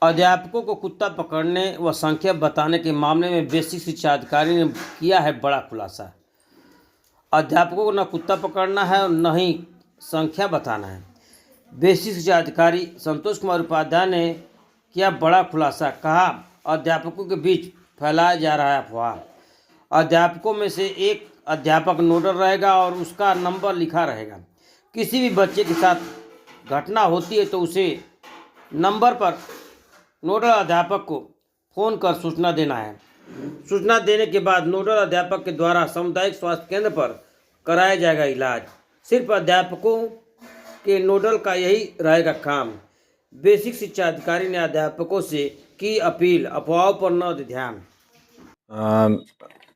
अध्यापकों को कुत्ता पकड़ने व संख्या बताने के मामले में बेसिक शिक्षा अधिकारी ने किया है बड़ा खुलासा। अध्यापकों को न कुत्ता पकड़ना है और न ही संख्या बताना है। बेसिक शिक्षा अधिकारी संतोष कुमार उपाध्याय ने किया बड़ा खुलासा। कहा, अध्यापकों के बीच फैलाया जा रहा है अफवाह। अध्यापकों में से एक अध्यापक नोडल रहेगा और उसका नंबर लिखा रहेगा। किसी भी बच्चे के साथ घटना होती है तो उसे नंबर पर नोडल अध्यापक को फ़ोन कर सूचना देना है। सूचना देने के बाद नोडल अध्यापक के द्वारा सामुदायिक स्वास्थ्य केंद्र पर कराया जाएगा इलाज। सिर्फ अध्यापकों के नोडल का यही रहेगा काम। बेसिक शिक्षा अधिकारी ने अध्यापकों से की अपील, अफवाहों पर न दें ध्यान।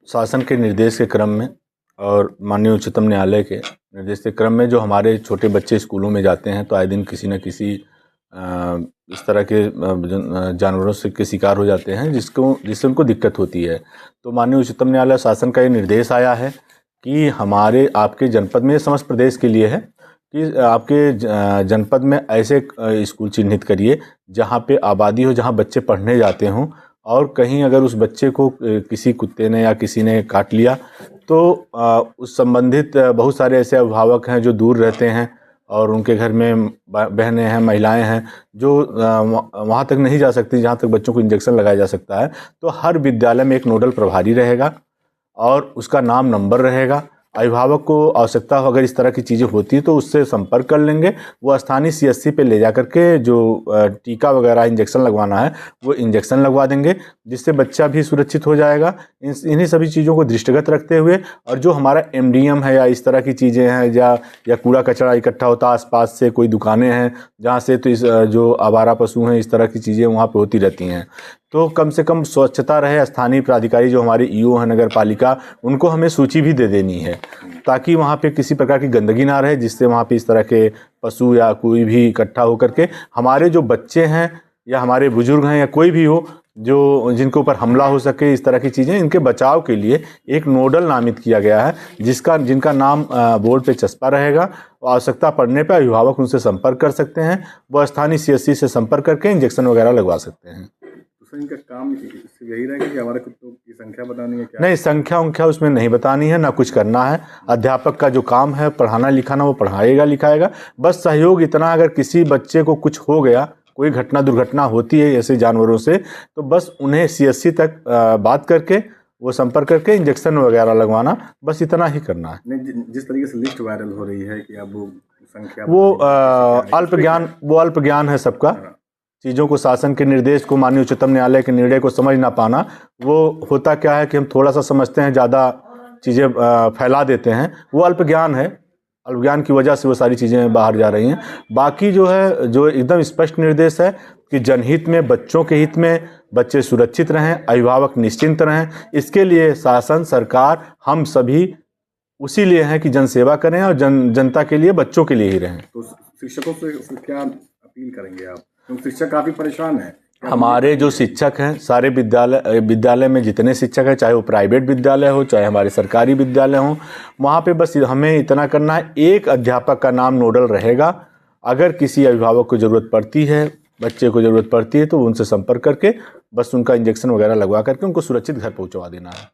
शासन के निर्देश के क्रम में और माननीय उच्चतम न्यायालय के निर्देश के क्रम में जो हमारे छोटे बच्चे स्कूलों में जाते हैं तो आए दिन किसी न किसी इस तरह के जानवरों से के शिकार हो जाते हैं जिससे उनको दिक्कत होती है। तो माननीय उच्चतम न्यायालय शासन का ये निर्देश आया है कि हमारे आपके जनपद में, समस्त प्रदेश के लिए है कि आपके जनपद में ऐसे स्कूल चिन्हित करिए जहाँ पे आबादी हो, जहाँ बच्चे पढ़ने जाते हों, और कहीं अगर उस बच्चे को किसी कुत्ते ने या किसी ने काट लिया तो उस संबंधित बहुत सारे ऐसे अभिभावक हैं जो दूर रहते हैं और उनके घर में बहनें हैं, महिलाएं हैं जो वहाँ तक नहीं जा सकती जहाँ तक बच्चों को इंजेक्शन लगाया जा सकता है। तो हर विद्यालय में एक नोडल प्रभारी रहेगा और उसका नाम, नंबर रहेगा। अभिभावक को आवश्यकता हो, अगर इस तरह की चीज़ें होती हैं तो उससे संपर्क कर लेंगे। वो स्थानीय CSC पे ले जा करके जो टीका वगैरह इंजेक्शन लगवाना है वो इंजेक्शन लगवा देंगे, जिससे बच्चा भी सुरक्षित हो जाएगा। इन्हीं सभी चीज़ों को दृष्टिगत रखते हुए, और जो हमारा MDM है या इस तरह की चीज़ें हैं या कूड़ा कचरा इकट्ठा होता है आसपास से, कोई दुकानें हैं जहाँ से, तो जो आवारा पशु हैं इस तरह की चीज़ें वहाँ पर होती रहती हैं, तो कम से कम स्वच्छता रहे। स्थानीय प्राधिकारी जो हमारे EO हैं नगर पालिका, उनको हमें सूची भी दे देनी है ताकि वहाँ पे किसी प्रकार की गंदगी ना रहे, जिससे वहाँ पे इस तरह के पशु या कोई भी इकट्ठा होकर के हमारे जो बच्चे हैं या हमारे बुजुर्ग हैं या कोई भी हो जो जिनके ऊपर हमला हो सके, इस तरह की चीज़ें, इनके बचाव के लिए एक नोडल नामित किया गया है जिनका नाम बोर्ड पे चस्पा रहेगा। आवश्यकता पड़ने पर अभिभावक उनसे संपर्क कर सकते हैं, वह स्थानीय CSC से संपर्क करके इंजेक्शन वगैरह लगवा सकते हैं। तो इनका काम यही रहेगा कि हमारे कुत्तों की संख्या बतानी है क्या? नहीं, संख्या उसमें नहीं बतानी है, ना कुछ करना है। अध्यापक का जो काम है पढ़ाना लिखाना, वो पढ़ाएगा लिखाएगा। बस सहयोग इतना, अगर किसी बच्चे को कुछ हो गया, कोई दुर्घटना होती है ऐसे जानवरों से, तो बस उन्हें CSC तक बात करके, वो संपर्क करके इंजेक्शन वगैरह लगवाना, बस इतना ही करना है। नहीं, जिस तरीके से लिस्ट वायरल हो रही है कि अब वो संख्या, वो अल्प ज्ञान है सबका। चीज़ों को, शासन के निर्देश को, माननीय उच्चतम न्यायालय के निर्णय को समझ ना पाना, वो होता क्या है कि हम थोड़ा सा समझते हैं, ज़्यादा चीज़ें फैला देते हैं। वो अल्प ज्ञान है, अल्प ज्ञान की वजह से वो सारी चीज़ें बाहर जा रही हैं। बाकी जो है, जो एकदम स्पष्ट निर्देश है कि जनहित में, बच्चों के हित में बच्चे सुरक्षित रहें, अभिभावक निश्चिंत रहें, इसके लिए शासन, सरकार, हम सभी उसी लिए हैं कि जनसेवा करें और जनता के लिए, बच्चों के लिए ही रहें। तो शिक्षकों से क्या अपील करेंगे आप? क्योंकि शिक्षक काफ़ी परेशान है। हमारे जो शिक्षक हैं, सारे विद्यालय में जितने शिक्षक हैं, चाहे वो प्राइवेट विद्यालय हो चाहे हमारे सरकारी विद्यालय हों, वहाँ पे बस हमें इतना करना है, एक अध्यापक का नाम नोडल रहेगा। अगर किसी अभिभावक को ज़रूरत पड़ती है, बच्चे को ज़रूरत पड़ती है, तो उनसे संपर्क करके बस उनका इंजेक्शन वगैरह लगवा करके उनको सुरक्षित घर पहुँचवा देना है।